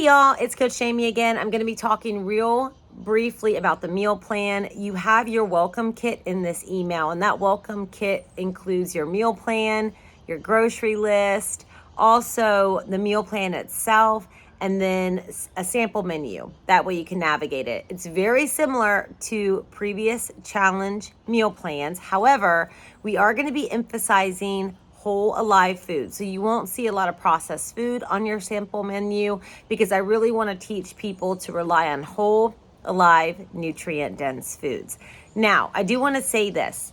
Hey y'all, it's Coach Jamie again. I'm going to be talking real briefly about the meal plan. You have your welcome kit in this email, and that welcome kit includes your meal plan, your grocery list, also the meal plan itself, and then a sample menu. That way you can navigate it. It's very similar to previous challenge meal plans. However, we are going to be emphasizing whole alive food. So you won't see a lot of processed food on your sample menu because I really want to teach people to rely on whole, alive, nutrient dense foods. Now, I do want to say this.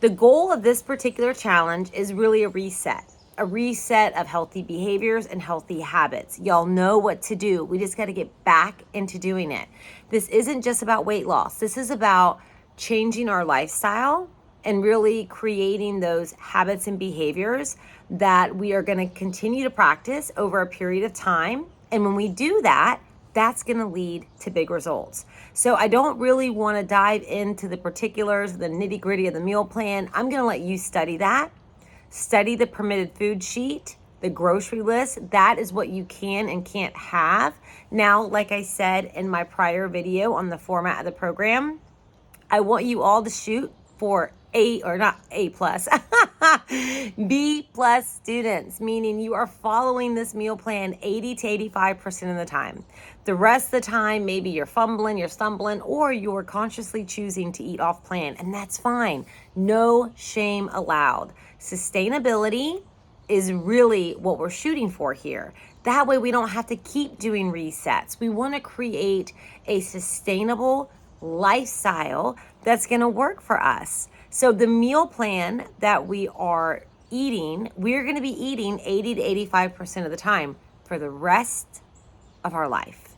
The goal of this particular challenge is really a reset of healthy behaviors and healthy habits. Y'all know what to do. We just got to get back into doing it. This isn't just about weight loss. This is about changing our lifestyle and really creating those habits and behaviors that we are going to continue to practice over a period of time. And when we do that, that's going to lead to big results. So I don't really want to dive into the particulars, the nitty gritty of the meal plan. I'm going to let you study that. Study the permitted food sheet, the grocery list. That is what you can and can't have. Now, like I said in my prior video on the format of the program, I want you all to shoot for B plus students, meaning you are following this meal plan 80 to 85% of the time. The rest of the time, maybe you're fumbling, you're stumbling, or you're consciously choosing to eat off plan, and that's fine. No shame allowed. Sustainability is really what we're shooting for here. That way we don't have to keep doing resets. We want to create a sustainable lifestyle that's going to work for us. So the meal plan that we are eating, we're going to be eating 80 to 85% of the time for the rest of our life.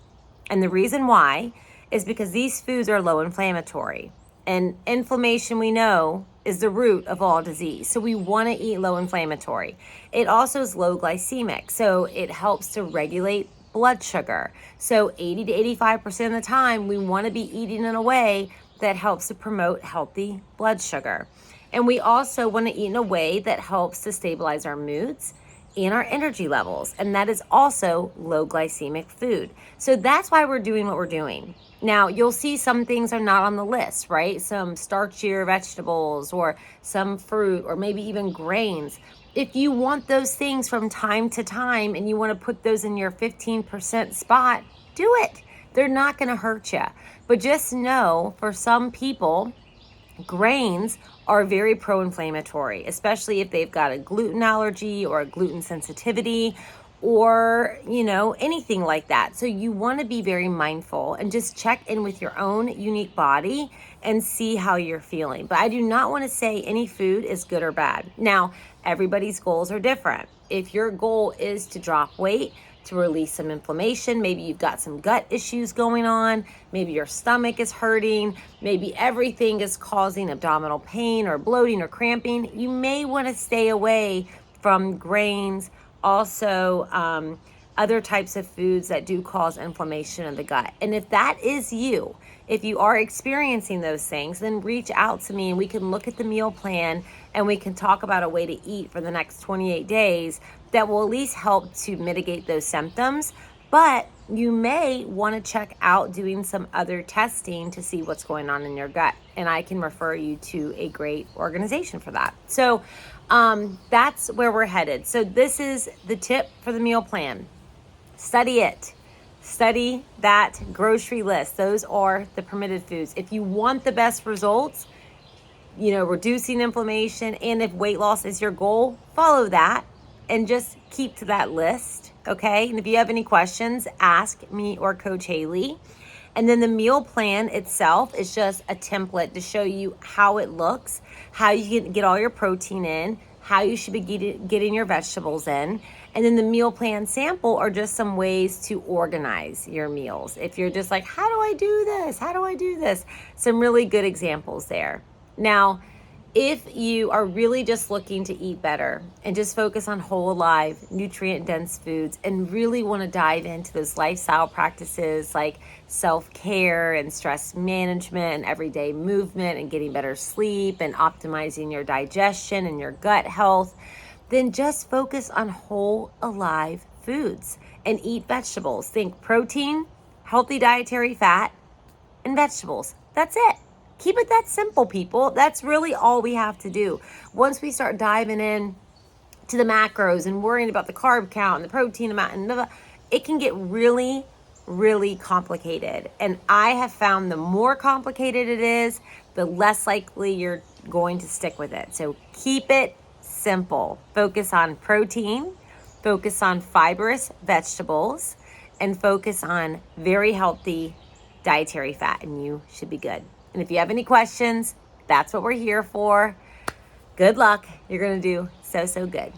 And the reason why is because these foods are low inflammatory. And inflammation, we know, is the root of all disease. So we want to eat low inflammatory. It also is low glycemic. So it helps to regulate blood sugar. So 80 to 85% of the time, we want to be eating in a way that helps to promote healthy blood sugar. And we also want to eat in a way that helps to stabilize our moods and our energy levels. And that is also low glycemic food. So that's why we're doing what we're doing. Now, you'll see some things are not on the list, right? Some starchier vegetables or some fruit or maybe even grains. If you want those things from time to time and you want to put those in your 15% spot, do it. They're not going to hurt you. But just know, for some people, grains are very pro-inflammatory, especially if they've got a gluten allergy or a gluten sensitivity or, anything like that. So you want to be very mindful and just check in with your own unique body and see how you're feeling. But I do not want to say any food is good or bad. Now, everybody's goals are different. If your goal is to drop weight, to release some inflammation, maybe you've got some gut issues going on, maybe your stomach is hurting, maybe everything is causing abdominal pain or bloating or cramping, you may want to stay away from grains, also other types of foods that do cause inflammation of the gut. And if that is you, if you are experiencing those things, then reach out to me and we can look at the meal plan and we can talk about a way to eat for the next 28 days that will at least help to mitigate those symptoms. But you may want to check out doing some other testing to see what's going on in your gut. And I can refer you to a great organization for that. So that's where we're headed. So this is the tip for the meal plan. Study it. Study that grocery list. Those are the permitted foods. If you want the best results, reducing inflammation, and if weight loss is your goal, follow that and just keep to that list, okay? And if you have any questions, ask me or Coach Haley. And then the meal plan itself is just a template to show you how it looks, how you can get all your protein in, how you should be getting your vegetables in. And then the meal plan sample are just some ways to organize your meals. If you're just like, how do I do this? How do I do this? Some really good examples there. Now, if you are really just looking to eat better and just focus on whole, alive, nutrient-dense foods and really want to dive into those lifestyle practices like self-care and stress management and everyday movement and getting better sleep and optimizing your digestion and your gut health, then just focus on whole, alive foods and eat vegetables. Think protein, healthy dietary fat, and vegetables. That's it. Keep it that simple, people. That's really all we have to do. Once we start diving in to the macros and worrying about the carb count and the protein amount and blah, blah, it can get really, really complicated. And I have found the more complicated it is, the less likely you're going to stick with it. So keep it simple. Focus on protein, focus on fibrous vegetables, and focus on very healthy dietary fat, and you should be good. And if you have any questions, that's what we're here for. Good luck. You're going to do so good.